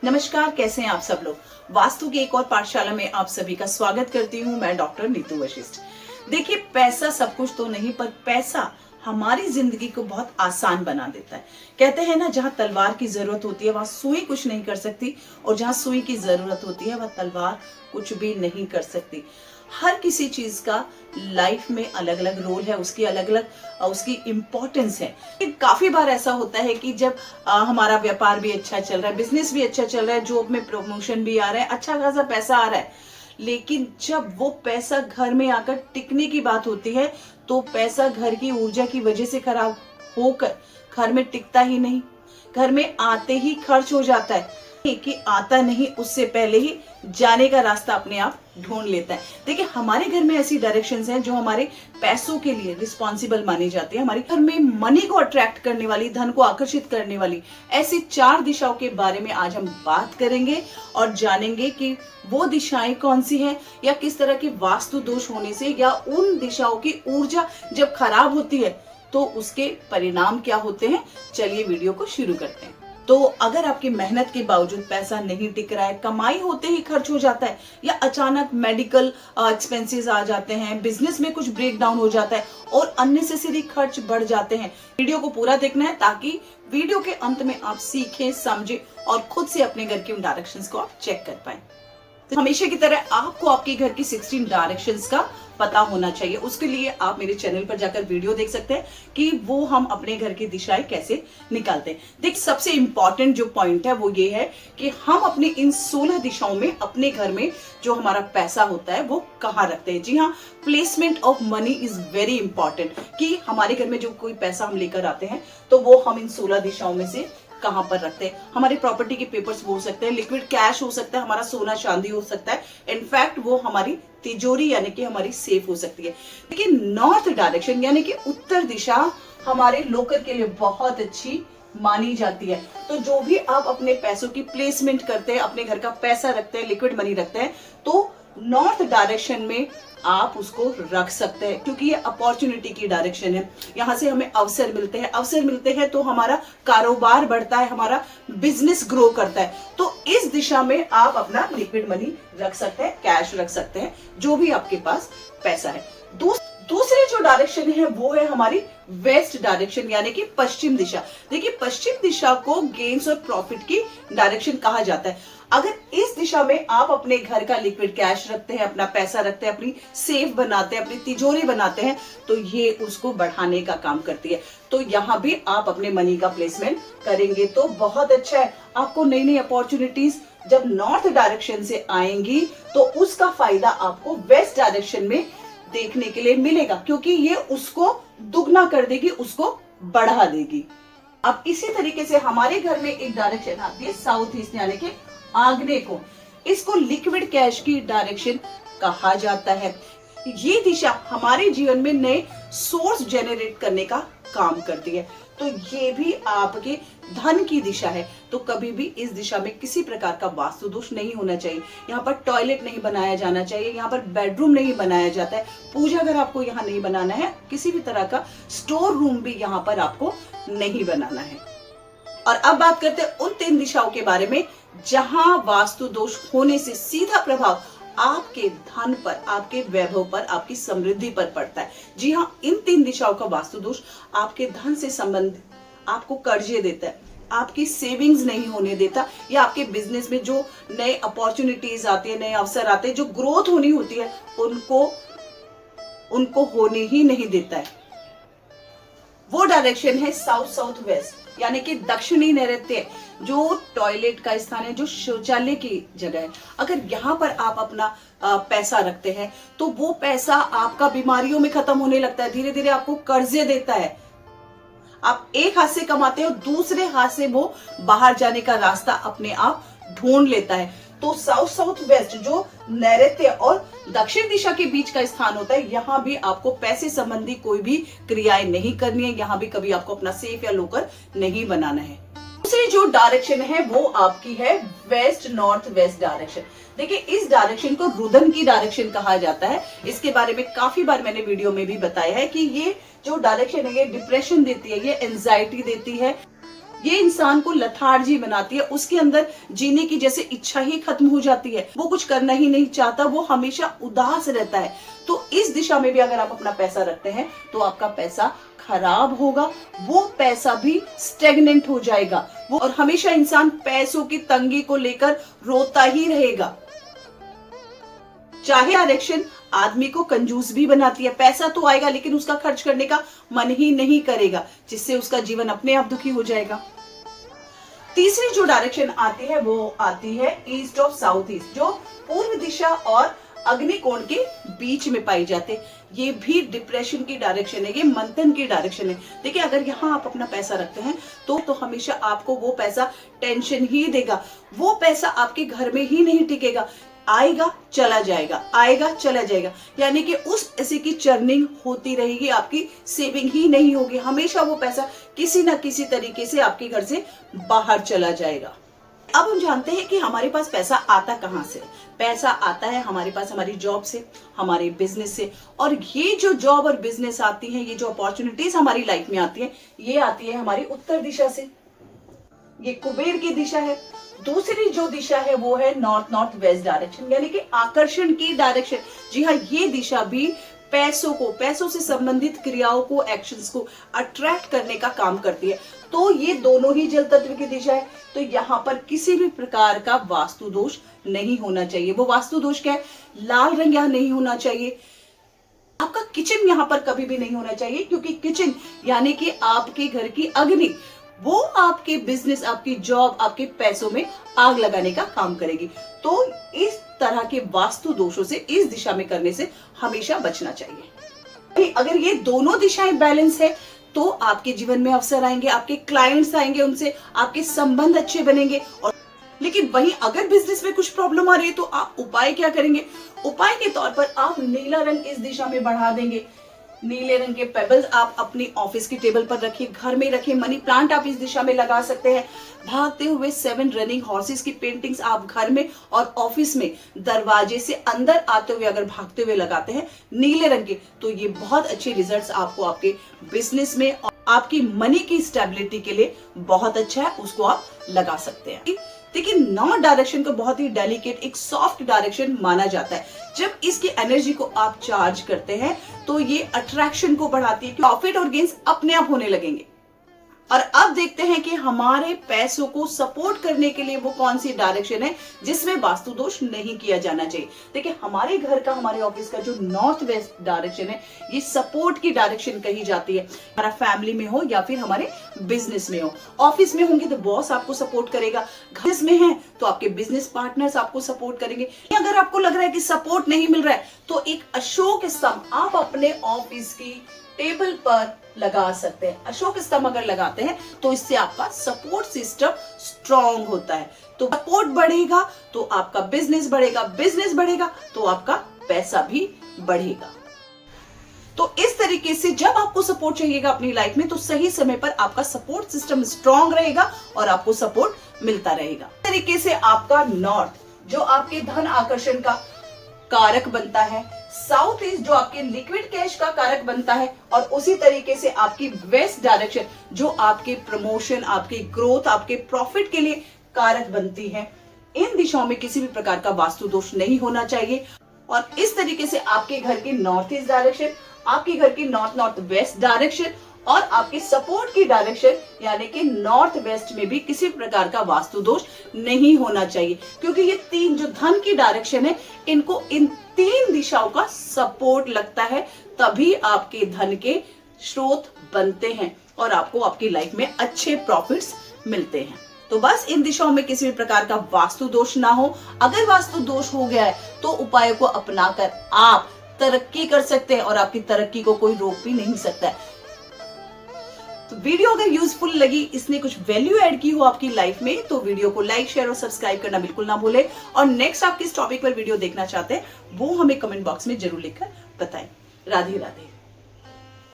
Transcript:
नमस्कार, कैसे हैं आप सब लोग। वास्तु की एक और पाठशाला में आप सभी का स्वागत करती हूँ। मैं डॉक्टर नीतू वशिष्ठ। देखिए, पैसा सब कुछ तो नहीं, पर पैसा हमारी जिंदगी को बहुत आसान बना देता है। कहते हैं ना, जहाँ तलवार की जरूरत होती है वहां सुई कुछ नहीं कर सकती, और जहाँ सुई की जरूरत होती है वह तलवार कुछ भी नहीं कर सकती। हर किसी चीज का लाइफ में अलग अलग रोल है, उसकी अलग अलग उसकी इम्पोर्टेंस है। काफी बार ऐसा होता है कि जब हमारा व्यापार भी अच्छा चल रहा है, बिजनेस भी अच्छा चल रहा है, जॉब में प्रमोशन भी आ रहा है, अच्छा खासा पैसा आ रहा है, लेकिन जब वो पैसा घर में आकर टिकने की बात होती है तो पैसा घर की ऊर्जा की वजह से खराब होकर घर में टिकता ही नहीं, घर में आते ही खर्च हो जाता है। कि आता नहीं, उससे पहले ही जाने का रास्ता अपने आप ढूंढ लेता है। देखिए, हमारे घर में ऐसी डायरेक्शंस हैं जो हमारे पैसों के लिए रिस्पॉन्सिबल मानी जाती है। हमारे घर में मनी को अट्रैक्ट करने वाली, धन को आकर्षित करने वाली ऐसी 4 दिशाओं के बारे में आज हम बात करेंगे और जानेंगे कि वो दिशाएं कौन सी हैं, या किस तरह के वास्तु दोष होने से या उन दिशाओं की ऊर्जा जब खराब होती है तो उसके परिणाम क्या होते हैं। चलिए वीडियो को शुरू करते हैं। तो अगर आपकी मेहनत के बावजूद पैसा नहीं टिक रहा है, कमाई होते ही खर्च हो जाता है, या अचानक मेडिकल एक्सपेंसेस आ जाते हैं, बिजनेस में कुछ ब्रेक डाउन हो जाता है और अननेसेसरी खर्च बढ़ जाते हैं, वीडियो को पूरा देखना है ताकि वीडियो के अंत में आप सीखें, समझें और खुद से अपने घर के उन डायरेक्शंस को आप चेक कर पाए। तो हमेशा की तरह आपको आपके घर की 16 डायरेक्शंस का पता होना चाहिए। उसके लिए आप मेरे चैनल पर जाकर वीडियो देख सकते हैं कि वो हम अपने घर की दिशाएं कैसे निकालते हैं। देख, सबसे इंपॉर्टेंट जो पॉइंट है वो ये है कि हम अपने इन 16 दिशाओं में अपने घर में जो हमारा पैसा होता है वो कहाँ रखते हैं। जी हाँ, placement of money is very important, कि हमारे घर में जो कोई पैसा हम लेकर आते हैं तो वो हम इन 16 दिशाओं में से कहां पर रखते हैं। हमारे प्रॉपर्टी के पेपर्स हो सकते हैं, लिक्विड कैश हो सकता है, हमारा सोना चांदी हो सकता है, इनफैक्ट वो हमारी तिजोरी यानी कि हमारी सेफ हो सकती है। लेकिन नॉर्थ डायरेक्शन यानी कि उत्तर दिशा हमारे लोकर के लिए बहुत अच्छी मानी जाती है। तो जो भी आप अपने पैसों की प्लेसमेंट करते हैं, अपने घर का पैसा रखते हैं, लिक्विड मनी रखते हैं, तो नॉर्थ डायरेक्शन में आप उसको रख सकते हैं, क्योंकि ये अपॉर्चुनिटी की डायरेक्शन है। यहाँ से हमें अवसर मिलते हैं, अवसर मिलते हैं तो हमारा कारोबार बढ़ता है, हमारा बिजनेस ग्रो करता है। तो इस दिशा में आप अपना लिक्विड मनी रख सकते हैं, कैश रख सकते हैं, जो भी आपके पास पैसा है। दूसरी जो डायरेक्शन है वो है हमारी वेस्ट डायरेक्शन यानी कि पश्चिम दिशा। देखिए, पश्चिम दिशा को गेन्स और प्रॉफिट की डायरेक्शन कहा जाता है। अगर इस दिशा में आप अपने घर का लिक्विड कैश रखते हैं, अपना पैसा रखते हैं, अपनी सेफ बनाते हैं, अपनी तिजोरी बनाते हैं, तो ये उसको बढ़ाने का काम करती है। तो यहाँ भी आप अपने मनी का प्लेसमेंट करेंगे तो बहुत अच्छा है। आपको नई नई अपॉर्चुनिटीज जब नॉर्थ डायरेक्शन से आएंगी तो उसका फायदा आपको वेस्ट डायरेक्शन में देखने के लिए मिलेगा, क्योंकि ये उसको दुगना कर देगी, उसको बढ़ा देगी। अब इसी तरीके से हमारे घर में एक डायरेक्शन आती है साउथ ईस्ट यानी कि आग्नेय को। इसको लिक्विड कैश की डायरेक्शन कहा जाता है। ये दिशा हमारे जीवन में नए सोर्स जनरेट करने का काम करती है। तो ये भी आपके धन की दिशा है। तो कभी भी इस दिशा में किसी प्रकार का वास्तु दोष नहीं होना चाहिए। यहाँ पर टॉयलेट नहीं बनाया जाना चाहिए, यहाँ पर बेडरूम नहीं बनाया जाता है, पूजा घर आपको यहाँ नहीं बनाना है, किसी भी तरह का स्टोर रूम भी यहाँ पर आपको नहीं बनाना है। और अब बात करते हैं उन 3 दिशाओं के बारे में जहां वास्तु दोष होने से सीधा प्रभाव आपके धन पर, आपके वैभव पर, आपकी समृद्धि पर पड़ता है। जी हाँ, इन 3 दिशाओं का वास्तु दोष आपके धन से संबंधित आपको कर्जे देता है, आपकी सेविंग्स नहीं होने देता, या आपके बिजनेस में जो नए अपॉर्चुनिटीज आती है, नए अवसर आते हैं, जो ग्रोथ होनी होती है उनको होने ही नहीं देता है। वो डायरेक्शन है साउथ साउथ वेस्ट यानी कि दक्षिणी नैऋत्य, जो टॉयलेट का स्थान है, जो शौचालय की जगह है। अगर यहाँ पर आप अपना पैसा रखते हैं तो वो पैसा आपका बीमारियों में खत्म होने लगता है, धीरे धीरे आपको कर्जे देता है। आप एक हाथ से कमाते हो, दूसरे हाथ से वो बाहर जाने का रास्ता अपने आप ढूंढ लेता है। तो साउथ साउथ वेस्ट जो नैऋत्य और दक्षिण दिशा के बीच का स्थान होता है, यहाँ भी आपको पैसे संबंधी कोई भी क्रियाएं नहीं करनी है, यहाँ भी कभी आपको अपना सेफ या लोकर नहीं बनाना है। दूसरी जो डायरेक्शन है वो आपकी है वेस्ट नॉर्थ वेस्ट डायरेक्शन। देखिए, इस डायरेक्शन को रुदन की डायरेक्शन कहा जाता है। इसके बारे में काफी बार मैंने वीडियो में भी बताया है कि ये जो डायरेक्शन है ये डिप्रेशन देती है, ये एंजाइटी देती है, ये इंसान को लथार्जी बनाती है, उसके अंदर जीने की जैसे इच्छा ही खत्म हो जाती है, वो कुछ करना ही नहीं चाहता, वो हमेशा उदास रहता है। तो इस दिशा में भी अगर आप अपना पैसा रखते हैं तो आपका पैसा खराब होगा, वो पैसा भी स्टेगनेंट हो जाएगा, वो और हमेशा इंसान पैसों की तंगी को लेकर रोता ही रहेगा। चाहे डायरेक्शन आदमी को कंजूस भी बनाती है, पैसा तो आएगा लेकिन उसका खर्च करने का मन ही नहीं करेगा, जिससे उसका जीवन अपने आप दुखी हो जाएगा। तीसरी जो डायरेक्शन आती है वो आती है ईस्ट ऑफ साउथ ईस्ट, जो पूर्व दिशा और अग्निकोण के बीच में पाई जाते। ये भी डिप्रेशन की डायरेक्शन है, ये मंथन की डायरेक्शन है। देखिए अगर यहाँ आप अपना पैसा रखते हैं तो हमेशा आपको वो पैसा टेंशन ही देगा, वो पैसा आपके घर में ही नहीं टिकेगा, आएगा चला जाएगा, आएगा चला जाएगा, यानी कि उस पैसे की चर्निंग होती रहेगी, आपकी सेविंग ही नहीं होगी, हमेशा वो पैसा किसी ना किसी तरीके से आपके घर से बाहर चला जाएगा। अब हम जानते हैं कि हमारे पास पैसा आता कहां से। पैसा आता है हमारे पास हमारी जॉब से, हमारे बिजनेस से, और ये जो जॉब और बिजनेस आती है, ये जो अपॉर्चुनिटीज हमारी लाइफ में आती है, ये आती है हमारी उत्तर दिशा से, ये कुबेर की दिशा है। दूसरी जो दिशा है वो है नॉर्थ नॉर्थ वेस्ट डायरेक्शन, यानी कि आकर्षण की डायरेक्शन। जी हाँ, ये दिशा भी पैसों को, पैसों से संबंधित क्रियाओं को, एक्शंस को अट्रैक्ट करने का काम करती है। तो ये दोनों ही जल तत्व की दिशा है, तो यहाँ पर किसी भी प्रकार का वास्तु दोष नहीं होना चाहिए। वो वास्तु दोष क्या है? लाल रंग यहाँ नहीं होना चाहिए, आपका किचन यहाँ पर कभी भी नहीं होना चाहिए, क्योंकि किचन यानी कि आपके घर की अग्नि, वो आपके बिजनेस, आपकी जॉब, आपके पैसों में आग लगाने का काम करेगी। तो इस तरह के वास्तु दोषों से इस दिशा में करने से हमेशा बचना चाहिए। अगर ये दोनों दिशाएं बैलेंस है तो आपके जीवन में अवसर आएंगे, आपके क्लाइंट्स आएंगे, उनसे आपके संबंध अच्छे बनेंगे। और लेकिन वहीं अगर बिजनेस में कुछ प्रॉब्लम आ रही है तो आप उपाय क्या करेंगे? उपाय के तौर पर आप नीला रंग इस दिशा में बढ़ा देंगे। नीले रंग के पेबल्स आप अपनी ऑफिस की टेबल पर रखिए, घर में रखिए। मनी प्लांट आप इस दिशा में लगा सकते हैं। भागते हुए 7 रनिंग हॉर्सेस की पेंटिंग्स आप घर में और ऑफिस में दरवाजे से अंदर आते हुए अगर भागते हुए लगाते हैं नीले रंग के, तो ये बहुत अच्छे रिजल्ट्स आपको आपके बिजनेस में और आपकी मनी की स्टेबिलिटी के लिए बहुत अच्छा है, उसको आप लगा सकते हैं। देखिए नॉर्थ डायरेक्शन को बहुत ही डेलिकेट, एक सॉफ्ट डायरेक्शन माना जाता है। जब इसकी एनर्जी को आप चार्ज करते हैं तो ये अट्रैक्शन को बढ़ाती है, प्रॉफिट और गेन्स अपने आप होने लगेंगे। और अब देखते हैं कि हमारे पैसों को सपोर्ट करने के लिए वो कौन सी डायरेक्शन है जिसमें वास्तु दोष नहीं किया जाना चाहिए। देखिए हमारे घर का, हमारे ऑफिस का जो नॉर्थ वेस्ट डायरेक्शन है, ये सपोर्ट की डायरेक्शन कही जाती है। हमारा फैमिली में हो या फिर हमारे बिजनेस में हो। ऑफिस में होंगे तो बॉस आपको सपोर्ट करेगा, घर में है तो आपके बिजनेस पार्टनर्स आपको सपोर्ट करेंगे। अगर आपको लग रहा है कि सपोर्ट नहीं मिल रहा है तो एक अशोक स्तंभ आप अपने ऑफिस की टेबल पर लगा सकते हैं। अशोक स्तंभ अगर लगाते हैं तो इससे आपका सपोर्ट सिस्टम स्ट्रॉन्ग होता है। तो सपोर्ट बढ़ेगा तो आपका बिजनेस बढ़ेगा, बिजनेस बढ़ेगा तो आपका पैसा भी बढ़ेगा। तो इस तरीके से जब आपको सपोर्ट चाहिएगा अपनी लाइफ में तो सही समय पर आपका सपोर्ट सिस्टम स्ट्रॉन्ग रहेगा और आपको सपोर्ट मिलता रहेगा। इस तरीके से आपका नॉर्थ जो आपके धन आकर्षण का कारक बनता है, साउथ ईस्ट जो आपके लिक्विड कैश का कारक बनता है, और उसी तरीके से आपकी वेस्ट डायरेक्शन जो आपके प्रमोशन, आपके ग्रोथ, आपके प्रॉफिट के लिए कारक बनती है। इन दिशाओं में किसी भी प्रकार का वास्तु दोष नहीं होना चाहिए। और इस तरीके से आपके घर की नॉर्थ ईस्ट डायरेक्शन, आपके घर की नॉर्थ नॉर्थ वेस्ट डायरेक्शन और आपकी सपोर्ट की डायरेक्शन यानी कि नॉर्थ वेस्ट में भी किसी प्रकार का वास्तु दोष नहीं होना चाहिए, क्योंकि ये तीन जो धन की डायरेक्शन है, इनको इन 3 दिशाओं का सपोर्ट लगता है, तभी आपके धन के स्रोत बनते हैं और आपको आपकी लाइफ में अच्छे प्रॉफिट्स मिलते हैं। तो बस इन दिशाओं में किसी भी प्रकार का वास्तु दोष ना हो। अगर वास्तु दोष हो गया है तो उपायों को अपनाकर आप तरक्की कर सकते हैं और आपकी तरक्की को कोई रोक भी नहीं सकता है। तो वीडियो अगर यूजफुल लगी, इसने कुछ वैल्यू ऐड की हो आपकी लाइफ में, तो वीडियो को लाइक, शेयर और सब्सक्राइब करना बिल्कुल ना भूलें। और नेक्स्ट आप किस टॉपिक पर वीडियो देखना चाहते हैं वो हमें कमेंट बॉक्स में जरूर लिखकर बताएं। राधे राधे।